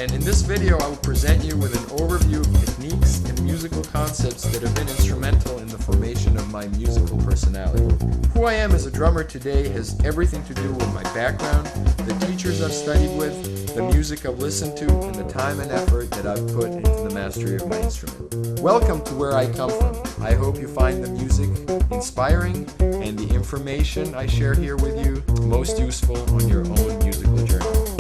And in this video I will present you with an overview of techniques and musical concepts that have been instrumental in the formation of my musical personality. Who I am as a drummer today has everything to do with my background, the teachers I've studied with, the music I've listened to, and the time and effort that I've put into the mastery of my instrument. Welcome to where I come from. I hope you find the music inspiring and the information I share here with you most useful on your own musical journey.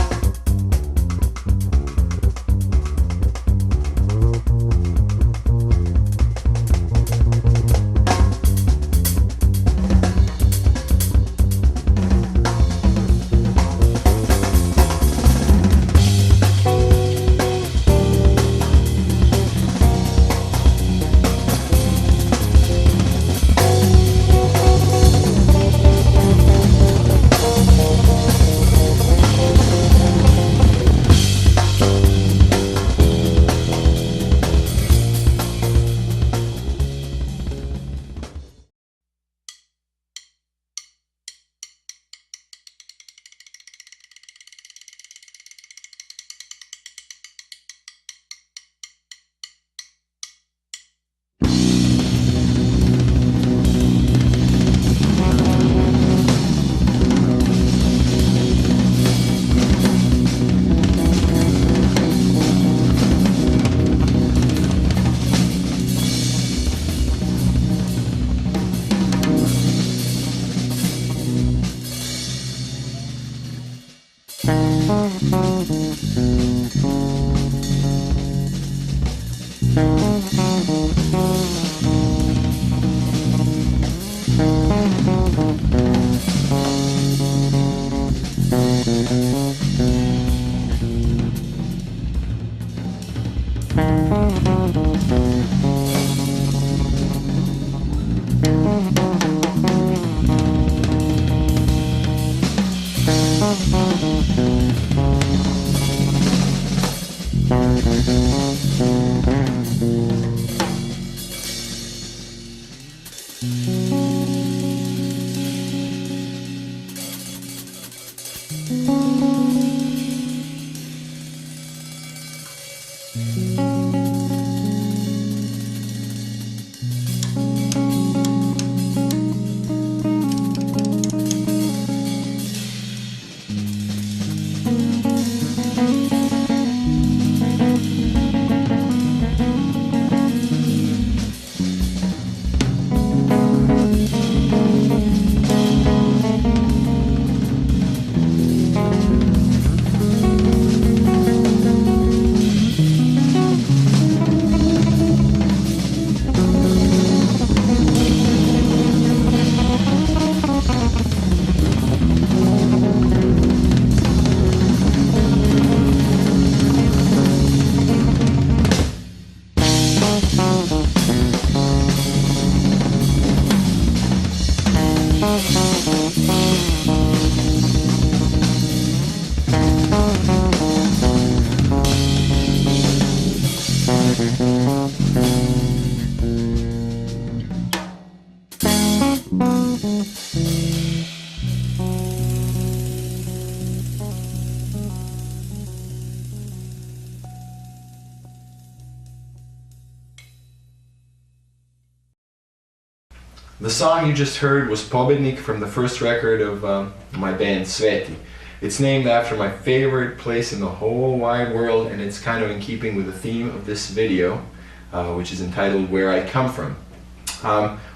The song you just heard was Pobednik from the first record of my band Sveti. It's named after my favorite place in the whole wide world, and it's kind of in keeping with the theme of this video, which is entitled Where I Come From.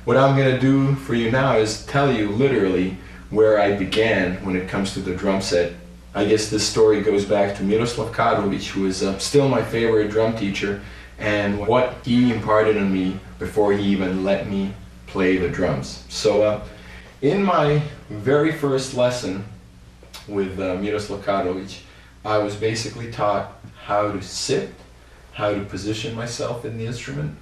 What I'm going to do for you now is tell you literally where I began when it comes to the drum set. I guess this story goes back to Miroslav Kadrovic, who is still my favorite drum teacher, and what he imparted on me before he even let me play the drums. So in my very first lesson with Miroslav Kadrovic, I was basically taught how to sit, how to position myself in the instrument,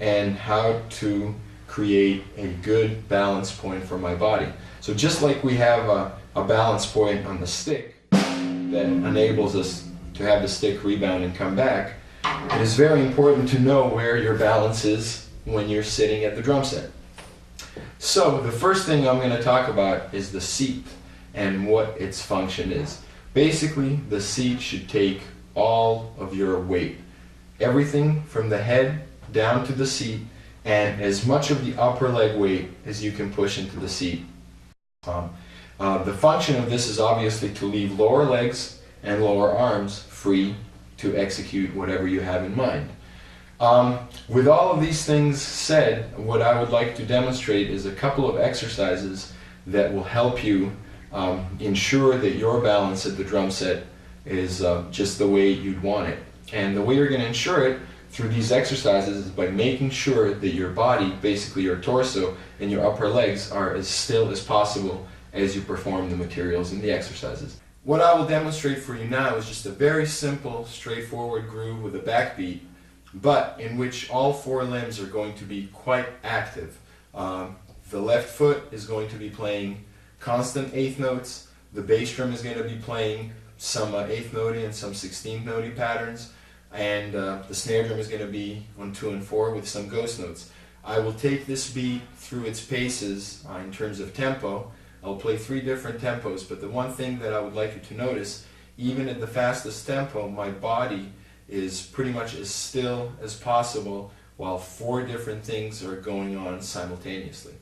and how to create a good balance point for my body. So just like we have a balance point on the stick that enables us to have the stick rebound and come back, it is very important to know where your balance is when you're sitting at the drum set. So the first thing I'm going to talk about is the seat and what its function is. Basically, the seat should take all of your weight. Everything from the head down to the seat, and as much of the upper leg weight as you can push into the seat. The function of this is obviously to leave lower legs and lower arms free to execute whatever you have in mind. With all of these things said, what I would like to demonstrate is a couple of exercises that will help you ensure that your balance at the drum set is just the way you'd want it. And the way you're going to ensure it through these exercises is by making sure that your body, basically your torso and your upper legs, are as still as possible as you perform the materials in the exercises. What I will demonstrate for you now is just a very simple, straightforward groove with a backbeat, but in which all four limbs are going to be quite active. The left foot is going to be playing constant eighth notes, the bass drum is going to be playing some eighth notey and some 16th notey patterns, and the snare drum is going to be on 2 and 4 with some ghost notes. I will take this beat through its paces in terms of tempo. I'll play 3 different tempos, but the one thing that I would like you to notice, even at the fastest tempo, my body is pretty much as still as possible while 4 different things are going on simultaneously.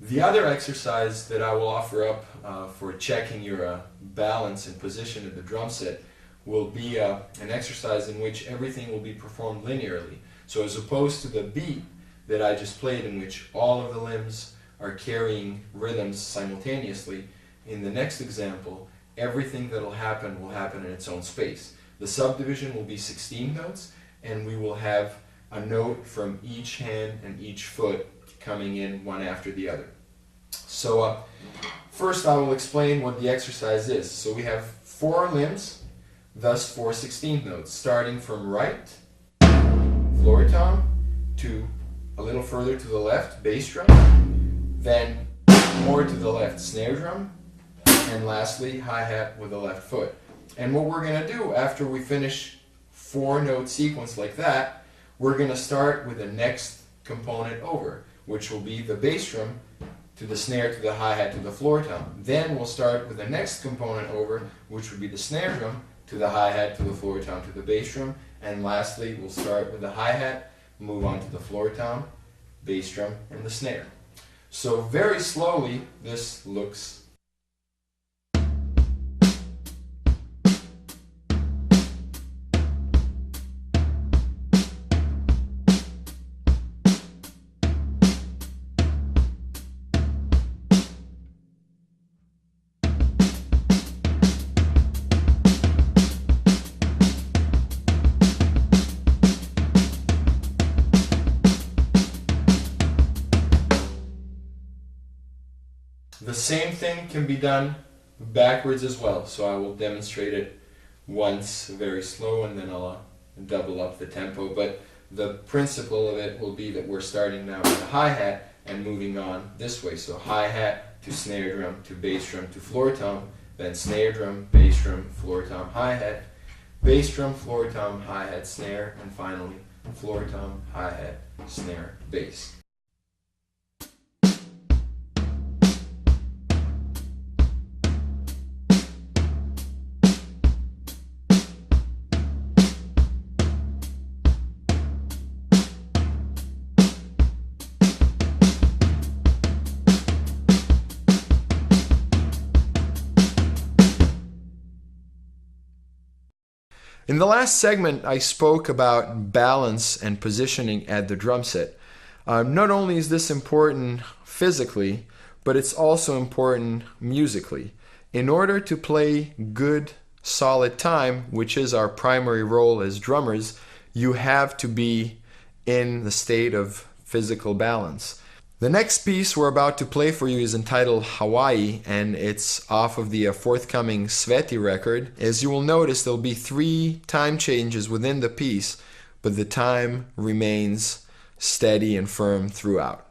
The other exercise that I will offer up for checking your balance and position of the drum set will be an exercise in which everything will be performed linearly. So as opposed to the beat that I just played, in which all of the limbs are carrying rhythms simultaneously, in the next example, everything that will happen in its own space. The subdivision will be 16 notes, and we will have a note from each hand and each foot coming in one after the other. So first I will explain what the exercise is. So we have 4 limbs, thus 4 16th notes, starting from right, floor tom, to a little further to the left, bass drum, then more to the left, snare drum, and lastly, hi-hat with the left foot. And what we're going to do after we finish 4-note sequence like that, we're going to start with the next component over, which will be the bass drum to the snare, to the hi-hat, to the floor tom. Then we'll start with the next component over, which would be the snare drum to the hi-hat, to the floor tom, to the bass drum, and lastly we'll start with the hi-hat, move on to the floor tom, bass drum, and the snare. So very slowly this looks same thing can be done backwards as well. So I will demonstrate it once very slow, and then I'll double up the tempo. But the principle of it will be that we're starting now with a hi-hat and moving on this way. So hi-hat to snare drum to bass drum to floor tom, then snare drum, bass drum, floor tom, hi-hat, bass drum, floor tom, hi-hat, snare, and finally floor tom, hi-hat, snare, bass. In the last segment, I spoke about balance and positioning at the drum set. Not only is this important physically, but it's also important musically. In order to play good, solid time, which is our primary role as drummers, you have to be in the state of physical balance. The next piece we're about to play for you is entitled Hawaii, and it's off of the forthcoming Sveti record. As you will notice, there'll be 3 time changes within the piece, but the time remains steady and firm throughout.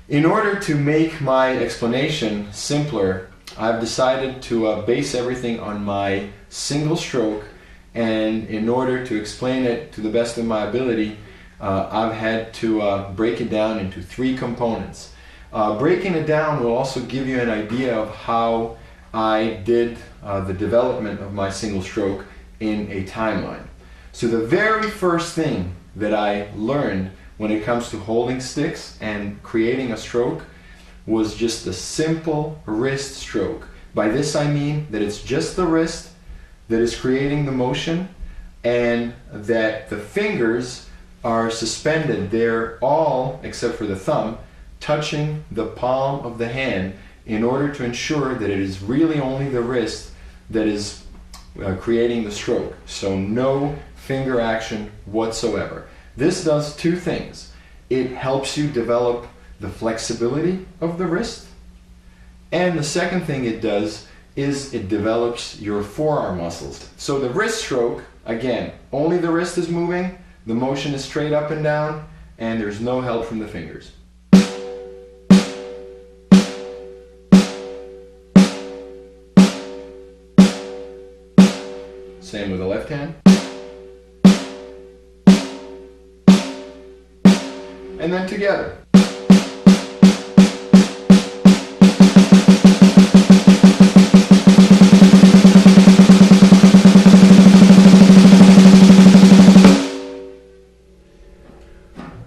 In order to make my explanation simpler, I've decided to base everything on my single stroke, and in order to explain it to the best of my ability, I've had to break it down into 3 components. Breaking it down will also give you an idea of how I did the development of my single stroke in a timeline. So the very first thing that I learned when it comes to holding sticks and creating a stroke was just a simple wrist stroke. By this I mean that it's just the wrist that is creating the motion, and that the fingers are suspended. They're all, except for the thumb, touching the palm of the hand in order to ensure that it is really only the wrist that is creating the stroke. So no finger action whatsoever. This does two things. It helps you develop the flexibility of the wrist, and the second thing it does is it develops your forearm muscles. So the wrist stroke, again, only the wrist is moving, the motion is straight up and down, and there's no help from the fingers. Same with the left hand. And then together.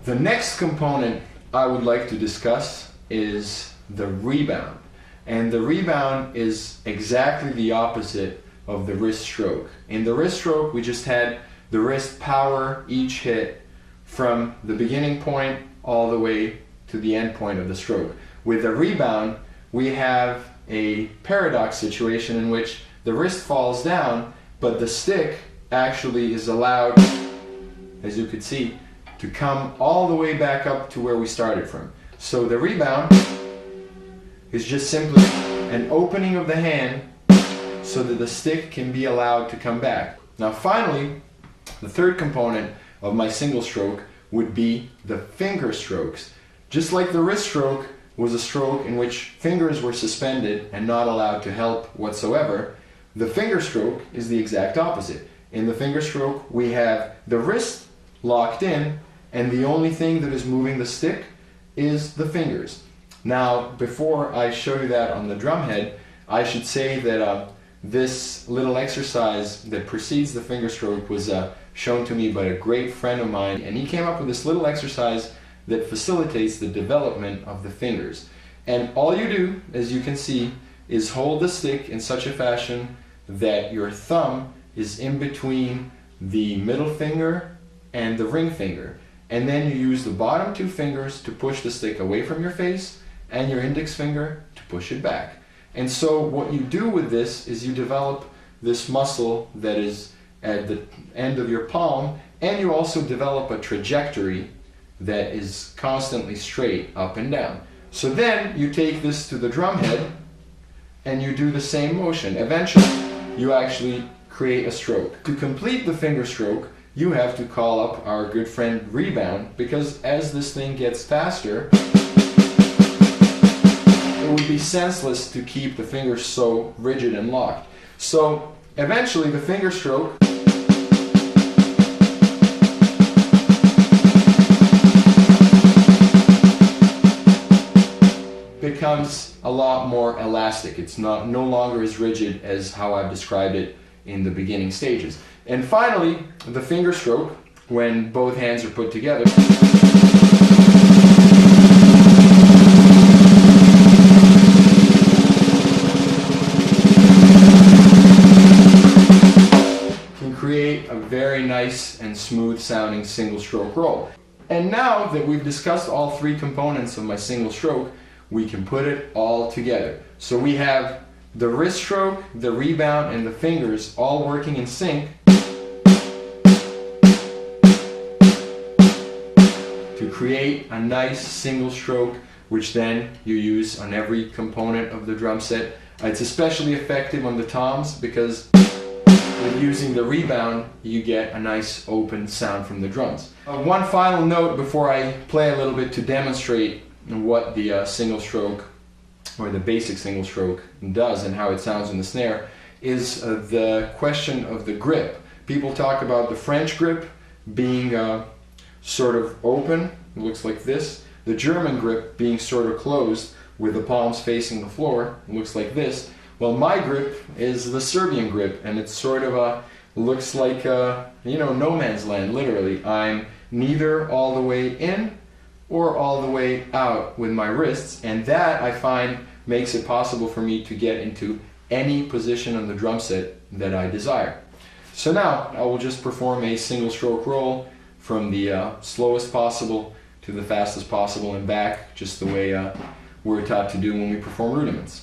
The next component I would like to discuss is the rebound. And the rebound is exactly the opposite of the wrist stroke. In the wrist stroke, we just had the wrist power each hit from the beginning point all the way to the end point of the stroke. With the rebound, we have a paradox situation in which the wrist falls down, but the stick actually is allowed, as you could see, to come all the way back up to where we started from. So the rebound is just simply an opening of the hand so that the stick can be allowed to come back. Now finally, the third component of my single stroke would be the finger strokes. Just like the wrist stroke was a stroke in which fingers were suspended and not allowed to help whatsoever, the finger stroke is the exact opposite. In the finger stroke, we have the wrist locked in, and the only thing that is moving the stick is the fingers. Now, before I show you that on the drum head, I should say that this little exercise that precedes the finger stroke was shown to me by a great friend of mine, and he came up with this little exercise that facilitates the development of the fingers. And all you do, as you can see, is hold the stick in such a fashion that your thumb is in between the middle finger and the ring finger. And then you use the bottom two fingers to push the stick away from your face and your index finger to push it back. And so what you do with this is you develop this muscle that is at the end of your palm, and you also develop a trajectory that is constantly straight up and down. So then you take this to the drum head and you do the same motion. Eventually you actually create a stroke. To complete the finger stroke, you have to call up our good friend rebound, because as this thing gets faster, it would be senseless to keep the fingers so rigid and locked. So eventually the finger stroke becomes a lot more elastic. It's no longer as rigid as how I've described it in the beginning stages. And finally, the finger stroke, when both hands are put together, can create a very nice and smooth sounding single stroke roll. And now that we've discussed all three components of my single stroke, we can put it all together. So we have the wrist stroke, the rebound, and the fingers all working in sync to create a nice single stroke, which then you use on every component of the drum set. It's especially effective on the toms because with using the rebound you get a nice open sound from the drums. One final note before I play a little bit to demonstrate what the single stroke or the basic single stroke does and how it sounds in the snare is the question of the grip. People talk about the French grip being sort of open, it looks like this. The German grip being sort of closed with the palms facing the floor, it looks like this. Well, my grip is the Serbian grip, and it's sort of looks like no man's land, literally. I'm neither all the way in or all the way out with my wrists, and that I find makes it possible for me to get into any position on the drum set that I desire. So now I will just perform a single stroke roll from the slowest possible to the fastest possible and back, just the way we're taught to do when we perform rudiments.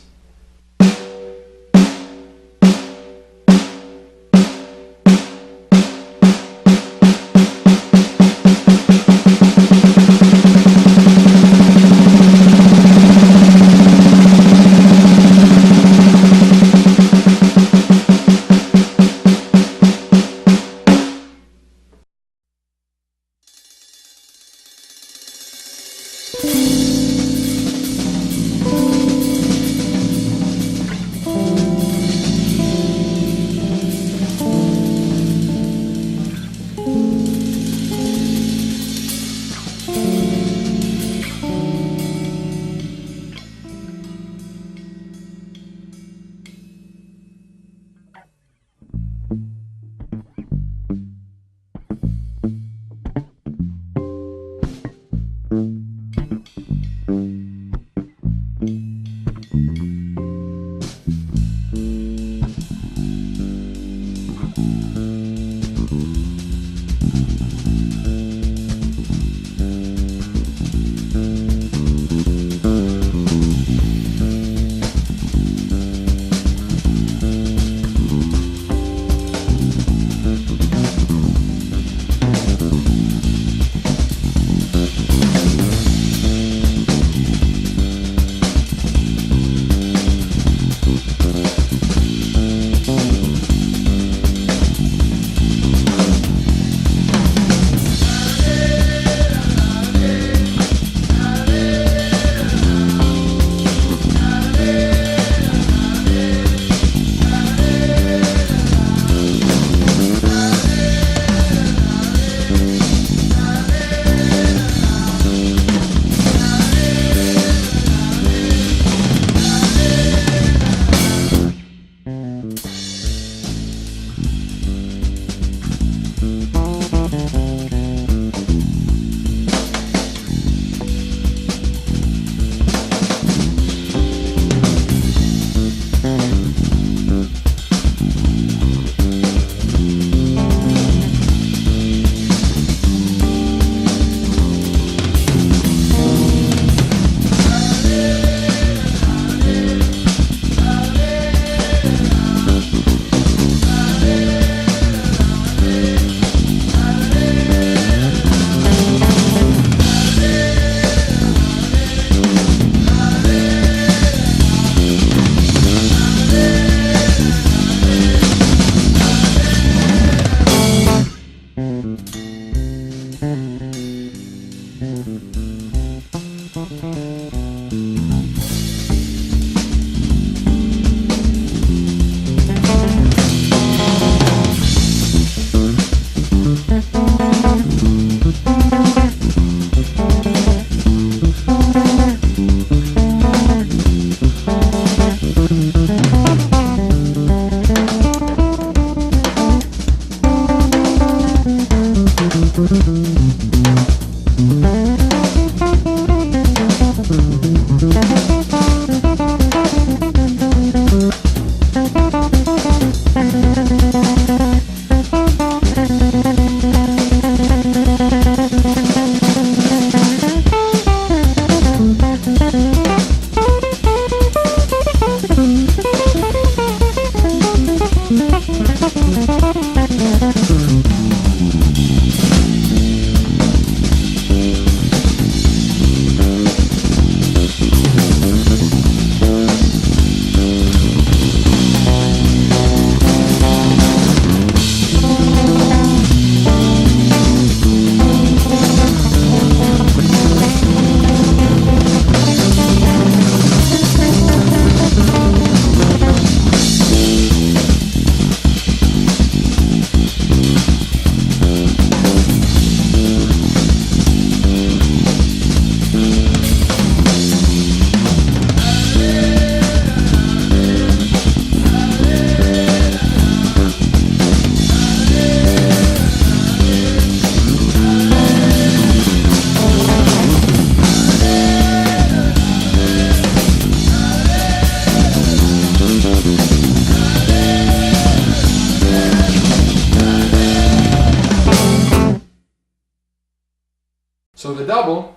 double,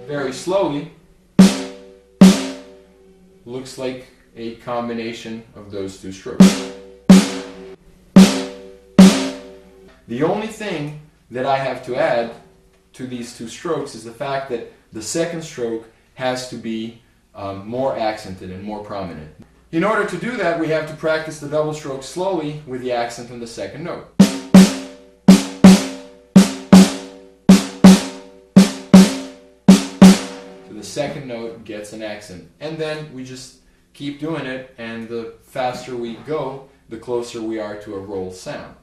very slowly, looks like a combination of those two strokes. The only thing that I have to add to these two strokes is the fact that the second stroke has to be more accented and more prominent. In order to do that, we have to practice the double stroke slowly with the accent on the second note. So the second note gets an accent, and then we just keep doing it, and the faster we go, the closer we are to a roll sound.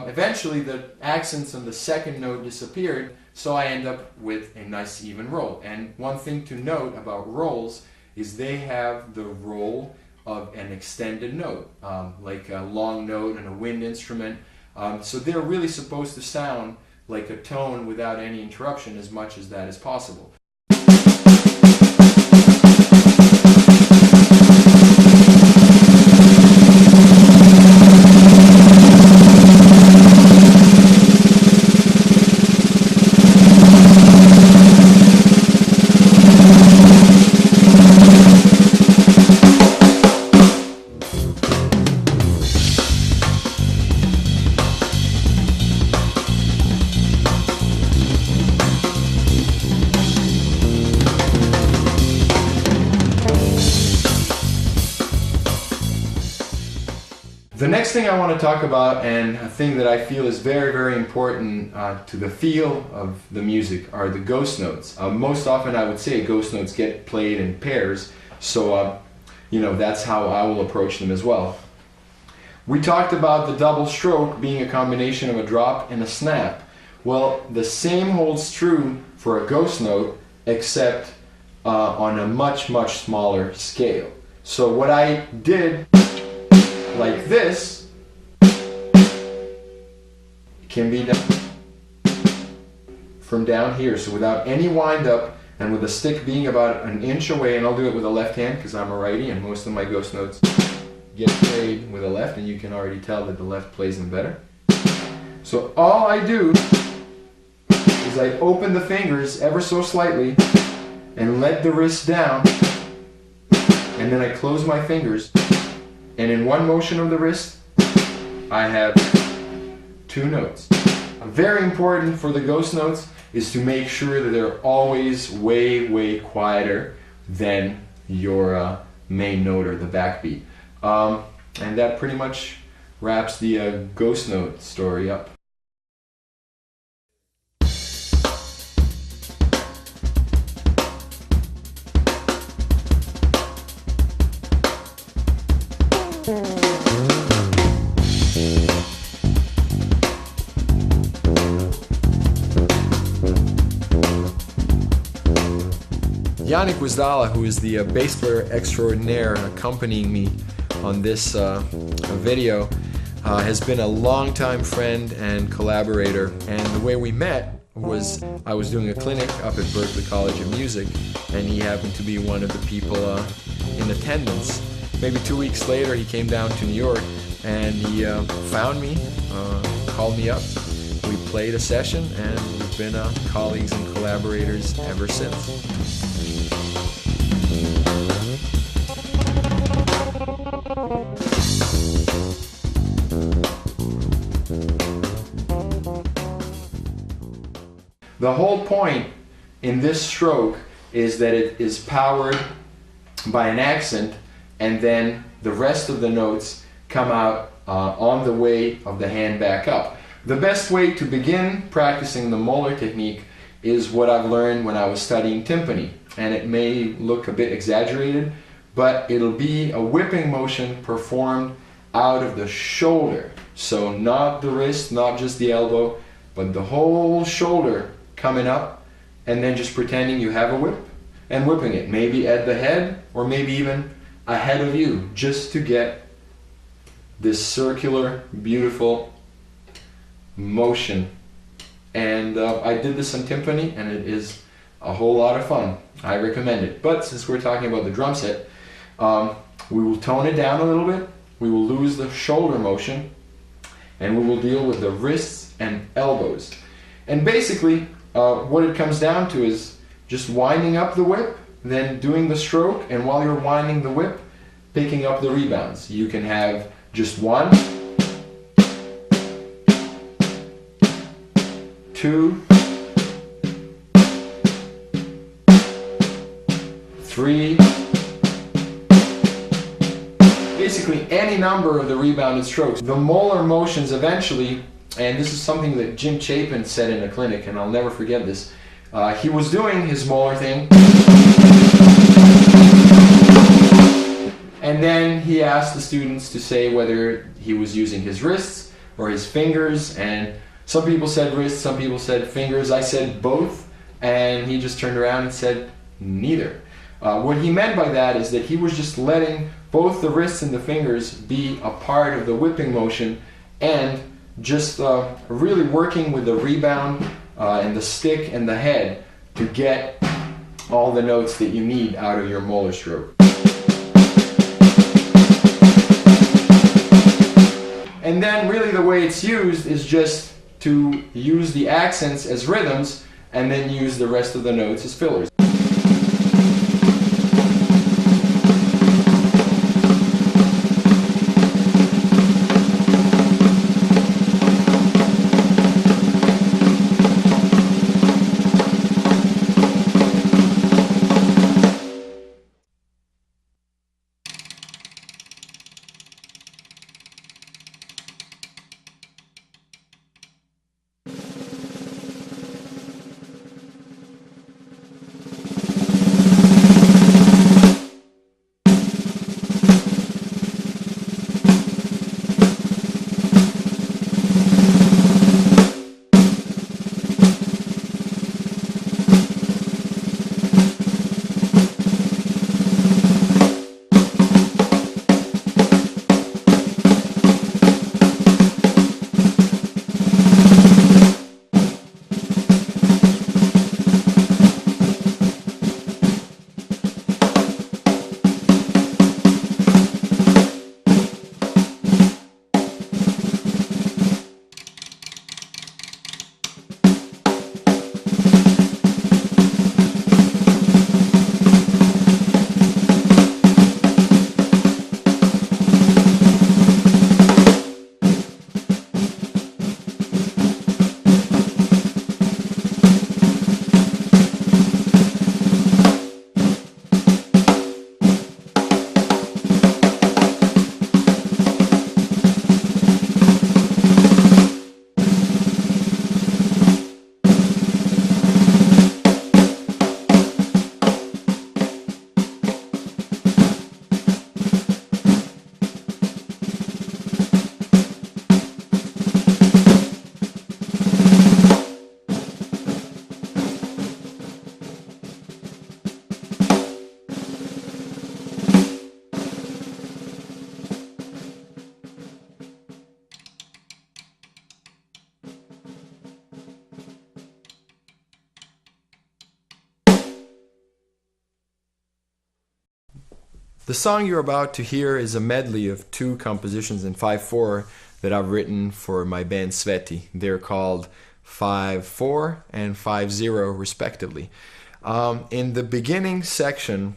Eventually the accents on the second note disappeared, so I end up with a nice even roll. And one thing to note about rolls is they have the roll of an extended note, like a long note and a wind instrument. So they're really supposed to sound like a tone without any interruption as much as that is possible. The next thing I want to talk about, and a thing that I feel is very, very important to the feel of the music, are the ghost notes. Most often I would say ghost notes get played in pairs, so you know, that's how I will approach them as well. We talked about the double stroke being a combination of a drop and a snap. Well, the same holds true for a ghost note, except on a much, much smaller scale. So what I did like this can be done from down here, so without any wind up and with the stick being about an inch away, and I'll do it with the left hand because I'm a righty and most of my ghost notes get played with the left, and you can already tell that the left plays them better. So all I do is I open the fingers ever so slightly and let the wrist down, and then I close my fingers. And in one motion of the wrist, I have two notes. Very important for the ghost notes is to make sure that they're always way, way quieter than your main note or the backbeat. And that pretty much wraps the ghost note story up. Yannick Wizdala, who is the bass player extraordinaire accompanying me on this video, has been a longtime friend and collaborator, and the way we met was I was doing a clinic up at Berklee College of Music, and he happened to be one of the people in attendance. Maybe 2 weeks later he came down to New York and he found me, called me up, we played a session, and we've been colleagues and collaborators ever since. The whole point in this stroke is that it is powered by an accent, and then the rest of the notes come out on the way of the hand back up. The best way to begin practicing the molar technique is what I've learned when I was studying timpani, and it may look a bit exaggerated, but it'll be a whipping motion performed out of the shoulder. So not the wrist, not just the elbow, but the whole shoulder coming up, and then just pretending you have a whip and whipping it, maybe at the head or maybe even ahead of you, just to get this circular, beautiful motion. And I did this on timpani, and it is a whole lot of fun. I recommend it. But since we're talking about the drum set, we will tone it down a little bit. We will lose the shoulder motion, and we will deal with the wrists and elbows. And basically, what it comes down to is just winding up the whip, then doing the stroke, and while you're winding the whip, picking up the rebounds. You can have just 1, 2, 3, basically any number of the rebounded strokes. The molar motions eventually, and this is something that Jim Chapin said in a clinic, and I'll never forget this. He was doing his molar thing, and then he asked the students to say whether he was using his wrists or his fingers, and some people said wrists, some people said fingers. I said both, and he just turned around and said neither. What he meant by that is that he was just letting both the wrists and the fingers be a part of the whipping motion, and just really working with the rebound and the stick and the head to get all the notes that you need out of your molar stroke. And then really the way it's used is just to use the accents as rhythms and then use the rest of the notes as fillers. The song you're about to hear is a medley of 2 compositions in 5/4 that I've written for my band Sveti. They're called 5/4 and 5/0 respectively. In the beginning section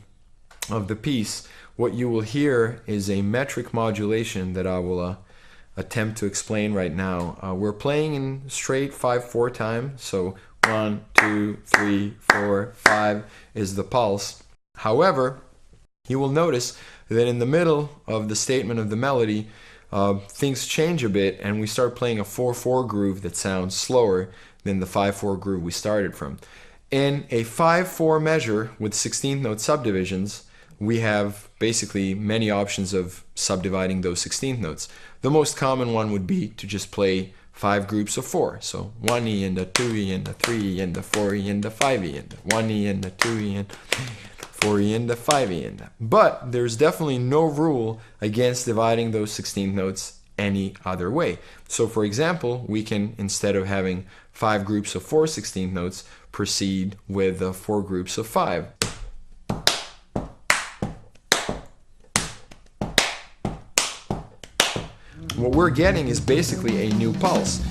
of the piece, what you will hear is a metric modulation that I will attempt to explain right now. We're playing in straight 5/4 time, so 1, 2, 3, 4, 5 is the pulse. However, you will notice that in the middle of the statement of the melody, things change a bit, and we start playing a 4/4 groove that sounds slower than the 5/4 groove we started from. In a 5/4 measure with 16th note subdivisions, we have basically many options of subdividing those 16th notes. The most common one would be to just play 5 groups of 4. So 1E and a 2E and a 3E and a 4E and a 5E and a 1E and a 2E and 4E and a 5E and a. But there's definitely no rule against dividing those 16th notes any other way. So for example, we can, instead of having 5 groups of 4/16 notes, proceed with 4 groups of 5. What we're getting is basically a new pulse.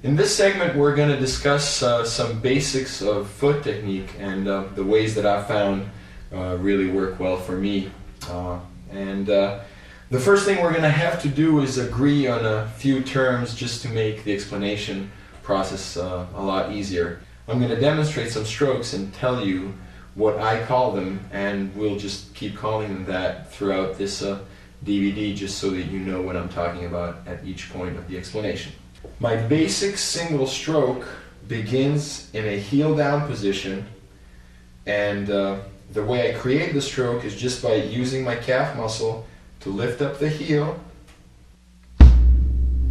In this segment, we're going to discuss some basics of foot technique and the ways that I've found really work well for me. The first thing we're going to have to do is agree on a few terms just to make the explanation process a lot easier. I'm going to demonstrate some strokes and tell you what I call them, and we'll just keep calling them that throughout this DVD, just so that you know what I'm talking about at each point of the explanation. My basic single stroke begins in a heel down position, and the way I create the stroke is just by using my calf muscle to lift up the heel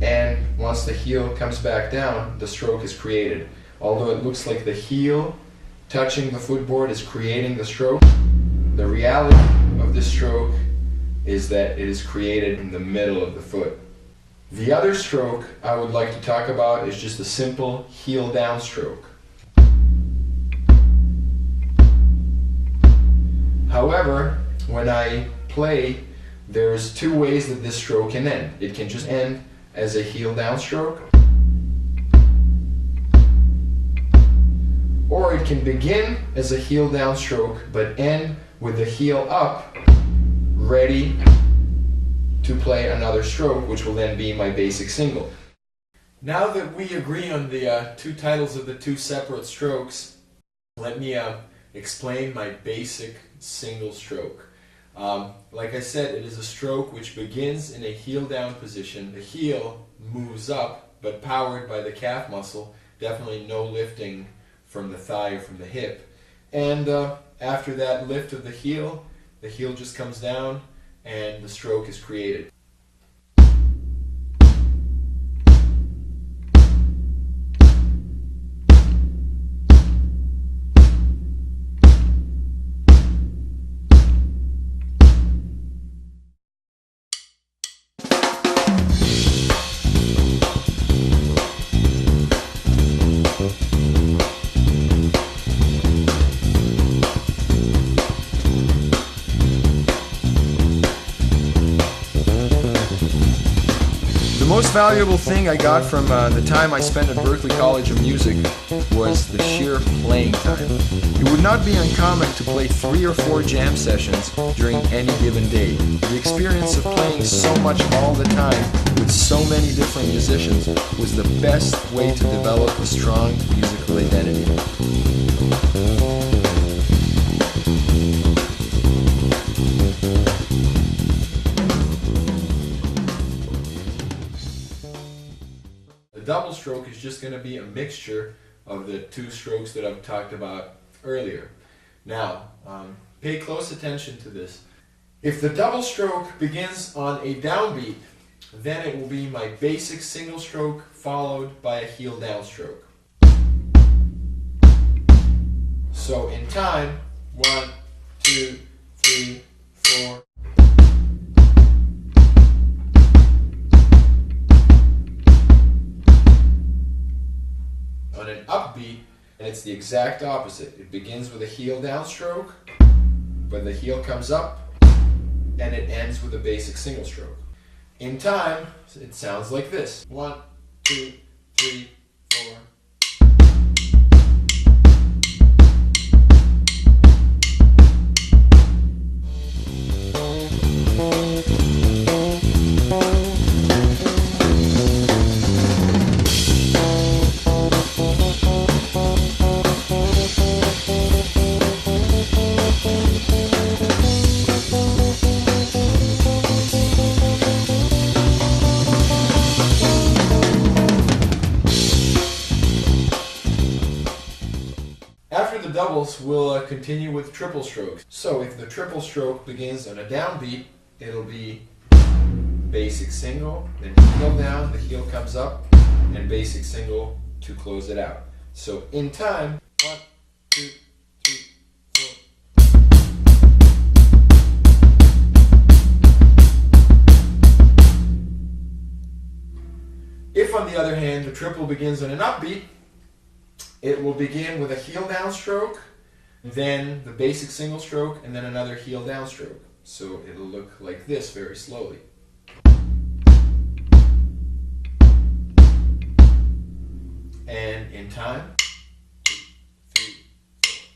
and once the heel comes back down, the stroke is created. Although it looks like the heel touching the footboard is creating the stroke, the reality of this stroke is that it is created in the middle of the foot. The other stroke I would like to talk about is just a simple heel down stroke. However, when I play, there's two ways that this stroke can end. It can just end as a heel down stroke, or it can begin as a heel down stroke but end with the heel up, ready to play another stroke, which will then be my basic single. Now that we agree on the two titles of the two separate strokes, let me explain my basic single stroke. Like I said, it is a stroke which begins in a heel down position. The heel moves up, but powered by the calf muscle, definitely no lifting from the thigh or from the hip. And after that lift of the heel just comes down and the stroke is created. The most valuable thing I got from the time I spent at Berklee College of Music was the sheer playing time. It would not be uncommon to play 3 or 4 jam sessions during any given day. The experience of playing so much all the time with so many different musicians was the best way to develop a strong musical identity. The double stroke is just going to be a mixture of the two strokes that I've talked about earlier. Now, pay close attention to this. If the double stroke begins on a downbeat, then it will be my basic single stroke followed by a heel down stroke. So in time, 1, 2, 3, 4. On an upbeat, and it's the exact opposite. It begins with a heel down stroke, but the heel comes up, and it ends with a basic single stroke. In time, it sounds like this. 1, 2, 3, 4. After the doubles, we'll continue with triple strokes. So if the triple stroke begins on a downbeat, it'll be basic single, then heel down, the heel comes up, and basic single to close it out. So in time, 1, 2, 3, 4. If on the other hand, the triple begins on an upbeat, it will begin with a heel down stroke, then the basic single stroke, and then another heel down stroke. So it'll look like this very slowly. And in time, 2, 3, 4.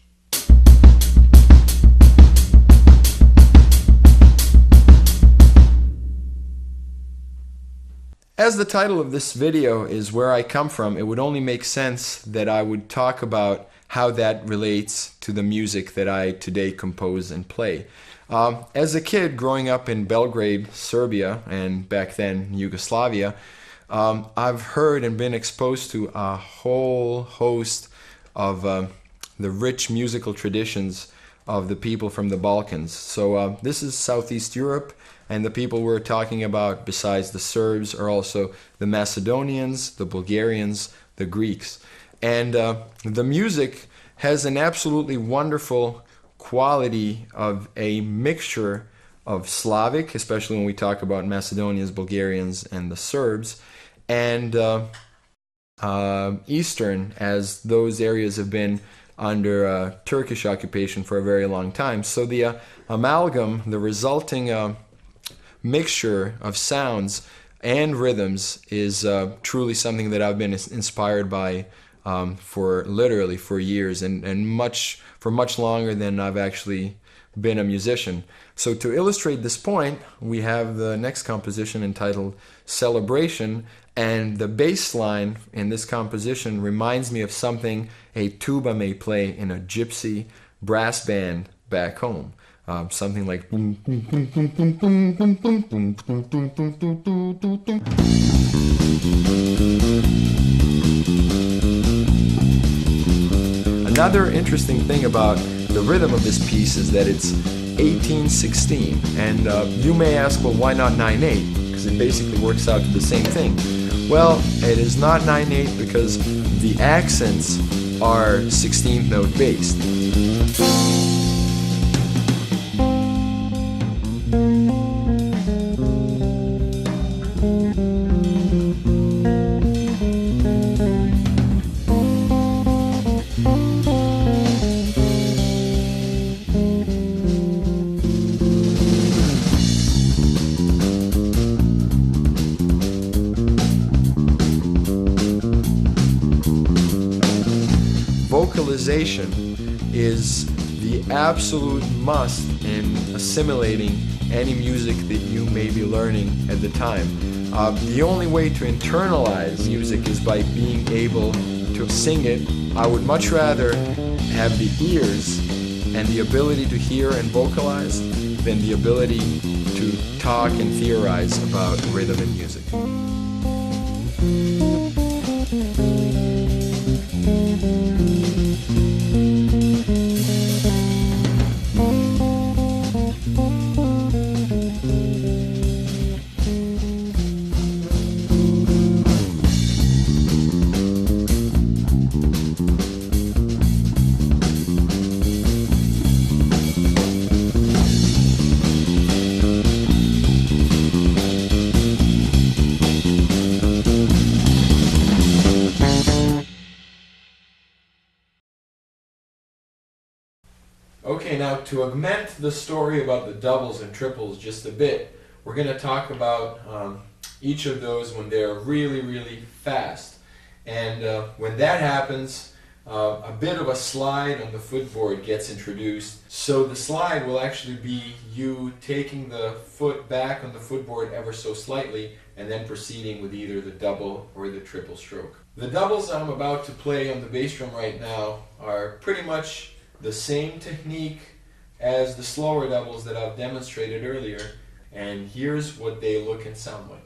As the title of this video is Where I Come From, it would only make sense that I would talk about how that relates to the music that I today compose and play. As a kid growing up in Belgrade, Serbia, and back then Yugoslavia, I've heard and been exposed to a whole host of the rich musical traditions of the people from the Balkans. So this is Southeast Europe, and the people we're talking about besides the Serbs are also the Macedonians, the Bulgarians, the Greeks. And the music has an absolutely wonderful quality of a mixture of Slavic, especially when we talk about Macedonians, Bulgarians, and the Serbs, and Eastern, as those areas have been under Turkish occupation for a very long time. So the amalgam, the resulting mixture of sounds and rhythms is truly something that I've been inspired by for years, and for much longer than I've actually been a musician. So to illustrate this point, we have the next composition entitled Celebration, and the bass line in this composition reminds me of something a tuba may play in a gypsy brass band back home. Something like Another interesting thing about the rhythm of this piece is that it's 18/16, and you may ask, well, why not 9/8? Because it basically works out to the same thing. Well, it is not 9/8 because the accents are 16th note based. Vocalization is the absolute must in assimilating any music that you may be learning at the time. The only way to internalize music is by being able to sing it. I would much rather have the ears and the ability to hear and vocalize than the ability to talk and theorize about rhythm and music. Okay, now to augment the story about the doubles and triples just a bit, we're going to talk about each of those when they're really, really fast. And when that happens, a bit of a slide on the footboard gets introduced. So the slide will actually be you taking the foot back on the footboard ever so slightly and then proceeding with either the double or the triple stroke. The doubles I'm about to play on the bass drum right now are pretty much the same technique as the slower doubles that I've demonstrated earlier, and here's what they look and sound like.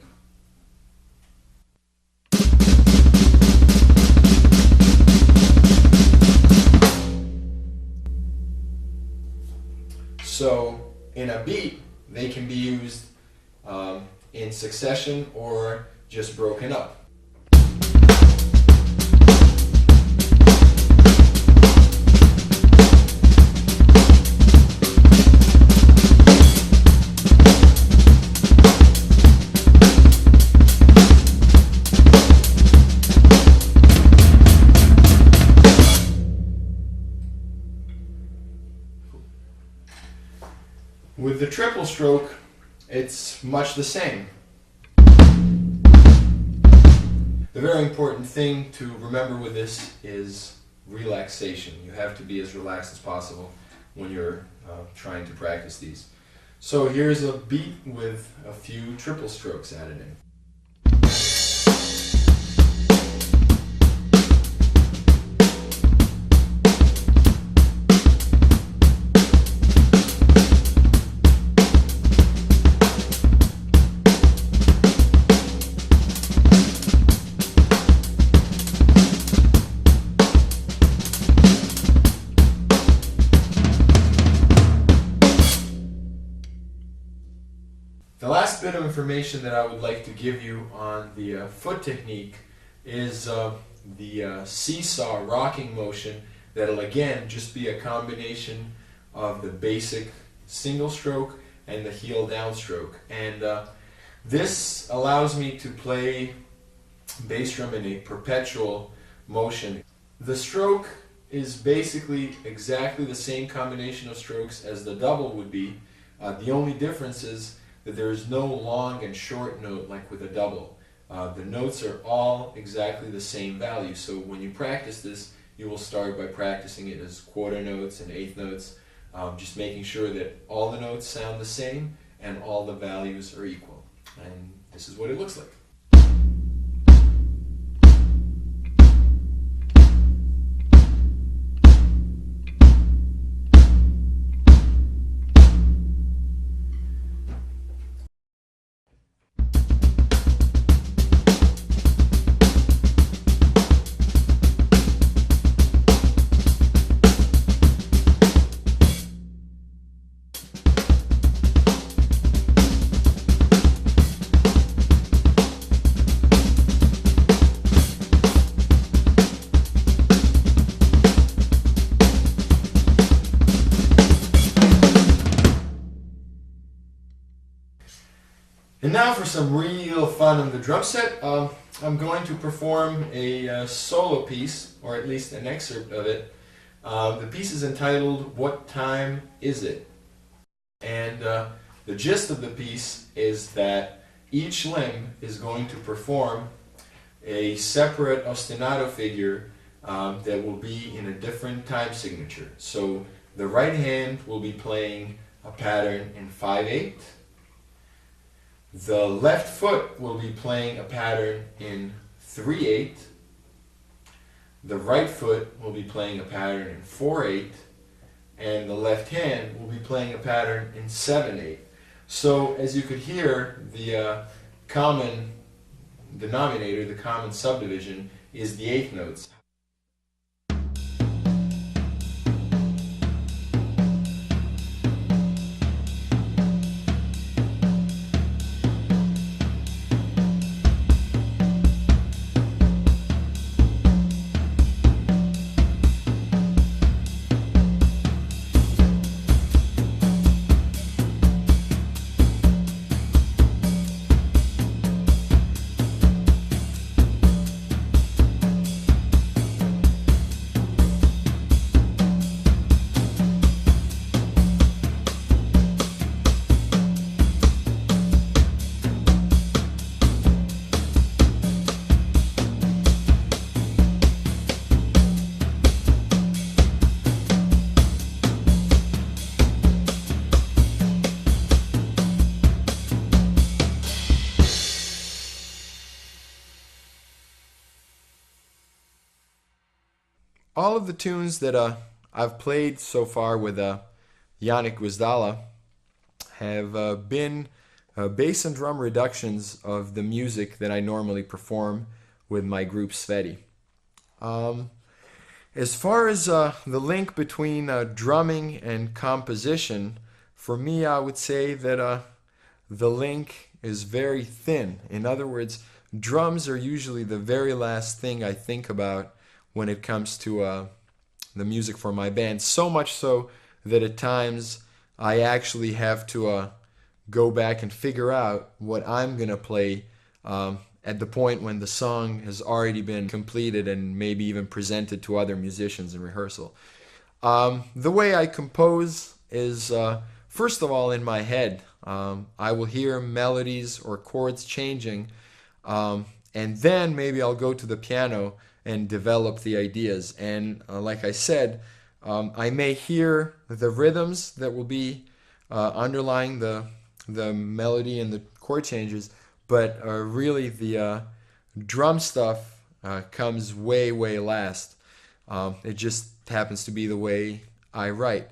So in a beat, they can be used in succession or just broken up. With the triple stroke, it's much the same. The very important thing to remember with this is relaxation. You have to be as relaxed as possible when you're trying to practice these. So here's a beat with a few triple strokes added in. bit of information that I would like to give you on the foot technique is the seesaw rocking motion that'll again just be a combination of the basic single stroke and the heel down stroke. And this allows me to play bass drum in a perpetual motion. The stroke is basically exactly the same combination of strokes as the double would be. The only difference is that there is no long and short note like with a double. The notes are all exactly the same value. So when you practice this, you will start by practicing it as quarter notes and eighth notes, just making sure that all the notes sound the same and all the values are equal. And this is what it looks like. And now for some real fun on the drum set. I'm going to perform a solo piece, or at least an excerpt of it. The piece is entitled, "What Time Is It?" And the gist of the piece is that each limb is going to perform a separate ostinato figure that will be in a different time signature. So the right hand will be playing a pattern in 5/8. The left foot will be playing a pattern in 3/8. The right foot will be playing a pattern in 4/8. And the left hand will be playing a pattern in 7/8. So as you could hear, the common denominator, the common subdivision, is the eighth notes. All of the tunes that I've played so far with Yannick Gwizdala have been bass and drum reductions of the music that I normally perform with my group Sveti. As far as the link between drumming and composition, for me I would say that the link is very thin. In other words, drums are usually the very last thing I think about when it comes to the music for my band, so much so that at times I actually have to go back and figure out what I'm going to play at the point when the song has already been completed and maybe even presented to other musicians in rehearsal. The way I compose is, first of all, in my head. I will hear melodies or chords changing, and then maybe I'll go to the piano and develop the ideas. And like I said, I may hear the rhythms that will be underlying the melody and the chord changes, but really the drum stuff comes way, way last. It just happens to be the way I write.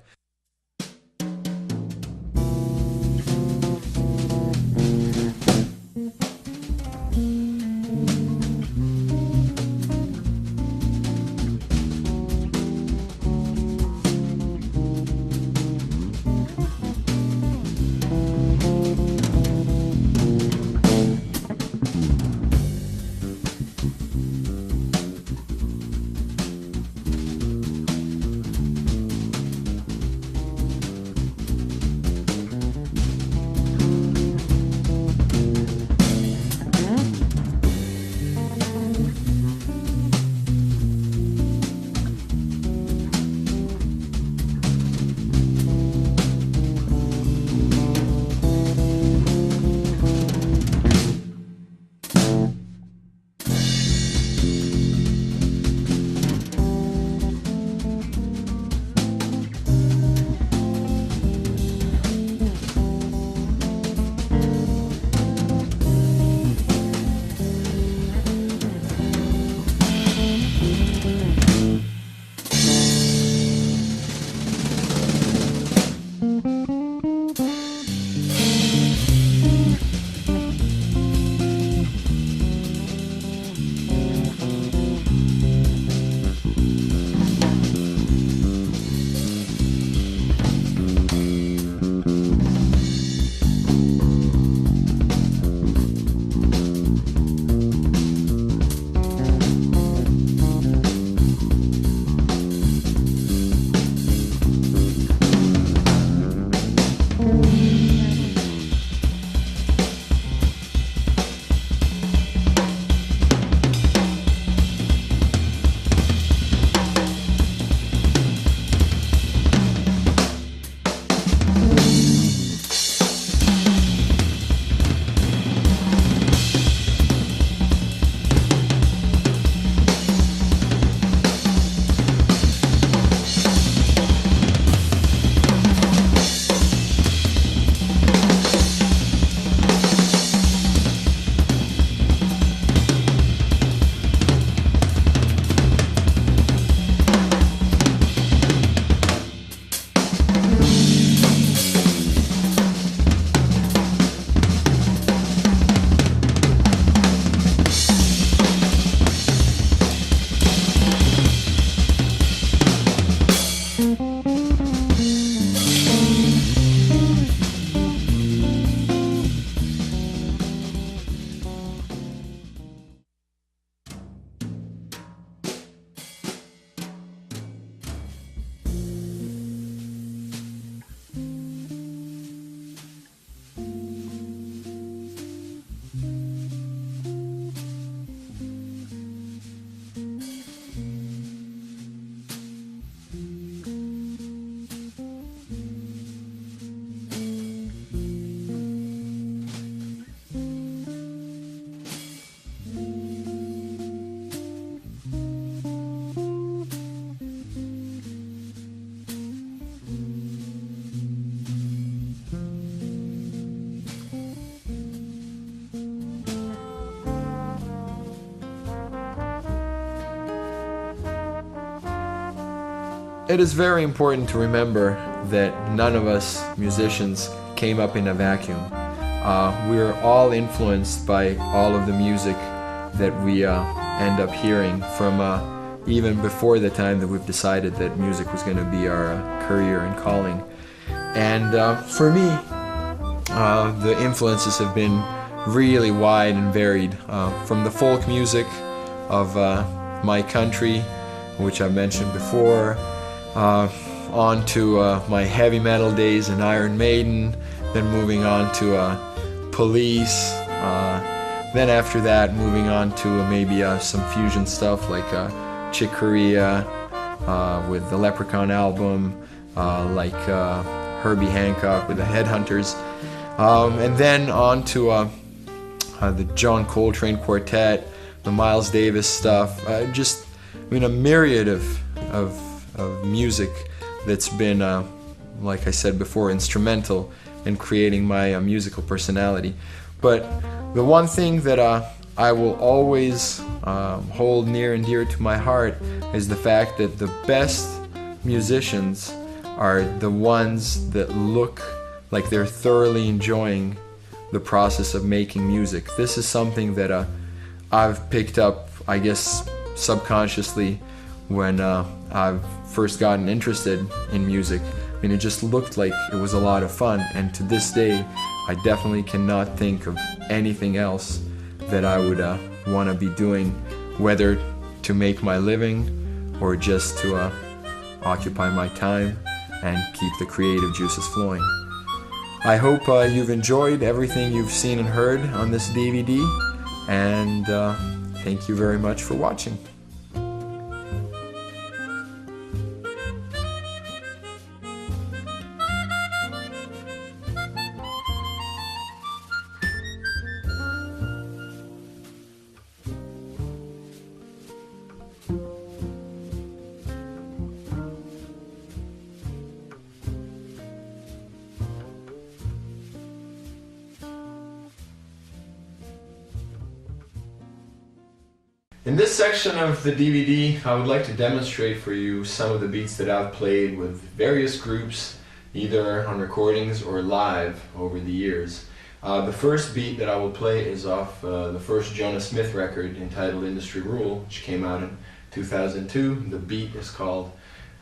it is very important to remember that none of us musicians came up in a vacuum. We're all influenced by all of the music that we end up hearing from even before the time that we've decided that music was going to be our career and calling. And for me, the influences have been really wide and varied, from the folk music of my country, which I mentioned before, on to my heavy metal days in Iron Maiden, then moving on to Police, then after that moving on to maybe some fusion stuff like Chick Corea with the Leprechaun album, like Herbie Hancock with the Headhunters, and then on to the John Coltrane Quartet, the Miles Davis stuff, just a myriad of music that's been, like I said before, instrumental in creating my musical personality. But the one thing that I will always hold near and dear to my heart is the fact that the best musicians are the ones that look like they're thoroughly enjoying the process of making music. This is something that I've picked up, I guess, subconsciously when I've first gotten interested in music. I mean, it just looked like it was a lot of fun, and to this day I definitely cannot think of anything else that I would want to be doing, whether to make my living or just to occupy my time and keep the creative juices flowing. I hope you've enjoyed everything you've seen and heard on this DVD, and thank you very much for watching. In this section of the DVD, I would like to demonstrate for you some of the beats that I've played with various groups, either on recordings or live over the years. The first beat that I will play is off the first Jonah Smith record entitled Industry Rule, which came out in 2002. The beat is called,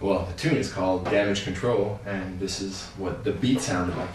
well, the tune is called Damage Control, and this is what the beat sounded like.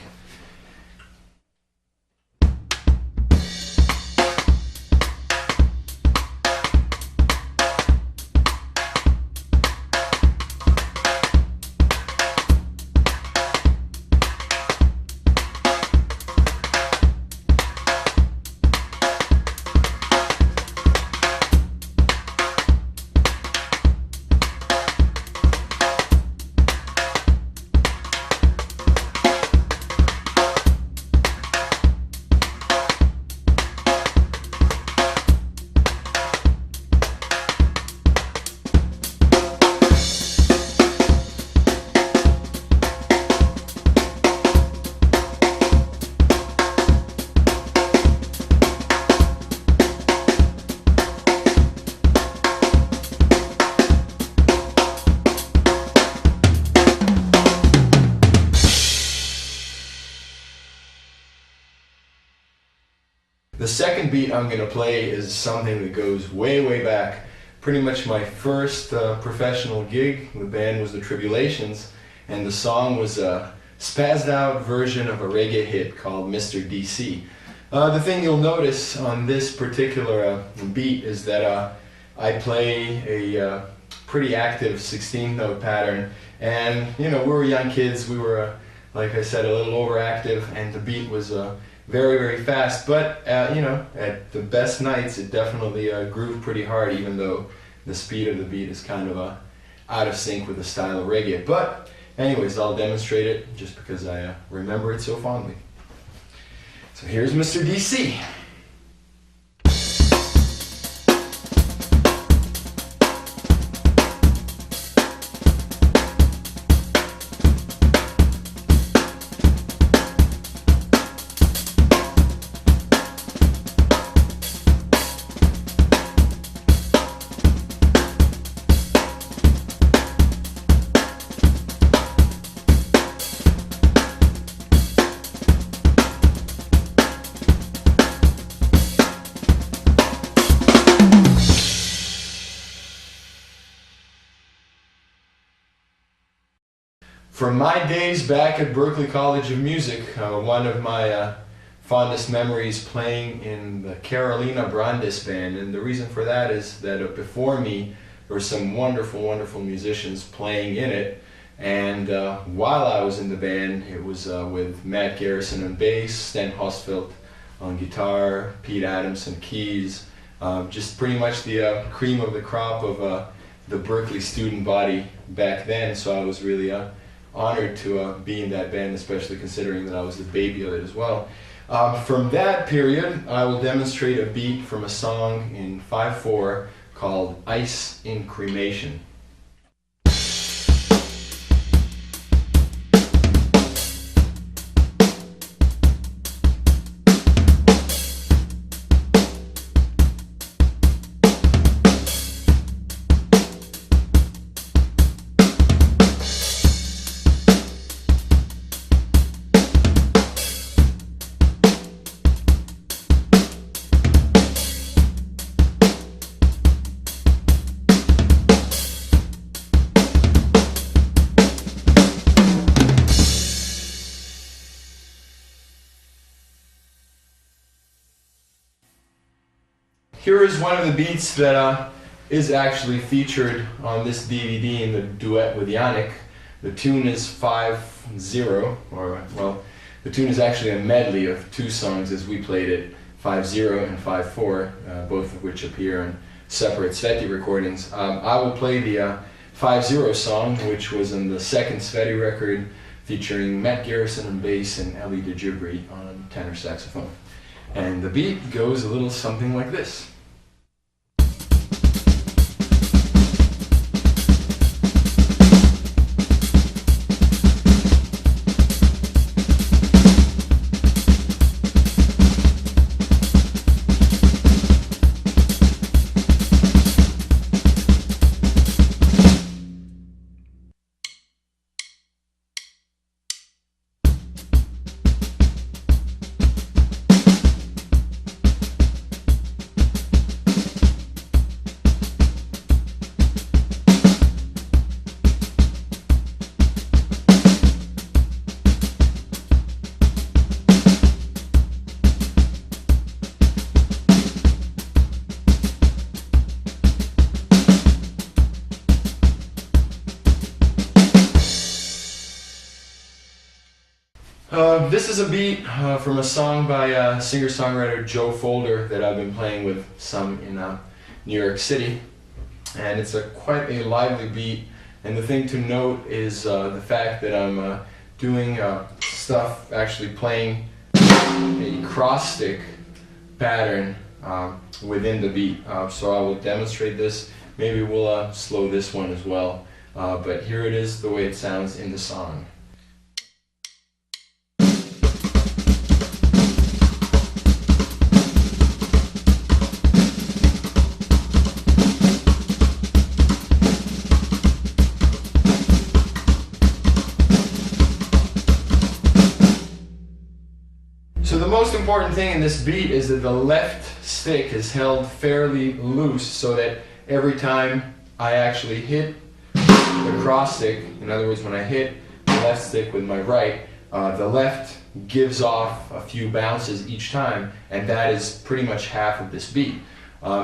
The second beat I'm going to play is something that goes way, way back. Pretty much my first professional gig. The band was the Tribulations, and the song was a spazzed out version of a reggae hit called Mr. DC. The thing you'll notice on this particular beat is that I play a pretty active 16-note pattern, and we were young kids, we were, like I said, a little overactive, and the beat was very, very fast, but at the best nights it definitely grooved pretty hard, even though the speed of the beat is kind of out of sync with the style of reggae. But anyways, I'll demonstrate it just because I remember it so fondly. So here's Mr. DC. From my days back at Berklee College of Music, one of my fondest memories playing in the Carolina Brandes band, and the reason for that is that before me there were some wonderful, wonderful musicians playing in it, and while I was in the band, it was with Matt Garrison on bass, Stan Hosfeld on guitar, Pete Adams on keys, just pretty much the cream of the crop of the Berklee student body back then, so I was really honored to be in that band, especially considering that I was the baby of it as well. From that period, I will demonstrate a beat from a song in 5/4 called Ice in Cremation. Here is one of the beats that is actually featured on this DVD in the duet with Yannick. The tune is 5/0, or well, the tune is actually a medley of two songs as we played it, 5/0 and 5/4, both of which appear on separate Sveti recordings. I will play the 5/0 song, which was on the second Sveti record, featuring Matt Garrison on bass and Ellie DeGibri on tenor saxophone. And the beat goes a little something like this. This is a beat from a song by singer-songwriter Joe Folder that I've been playing with some in New York City, and it's quite a lively beat. And the thing to note is the fact that I'm doing stuff, actually playing a cross stick pattern within the beat. So I will demonstrate this. Maybe we'll slow this one as well, but here it is the way it sounds in the song. So the most important thing in this beat is that the left stick is held fairly loose, so that every time I actually hit the cross stick, in other words, when I hit the left stick with my right, the left gives off a few bounces each time, and that is pretty much half of this beat.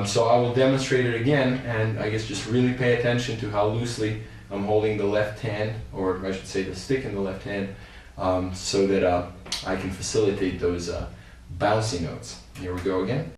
So I will demonstrate it again, and I guess just really pay attention to how loosely I'm holding the left hand, or I should say the stick in the left hand, so that I can facilitate those bouncy notes. Here we go again.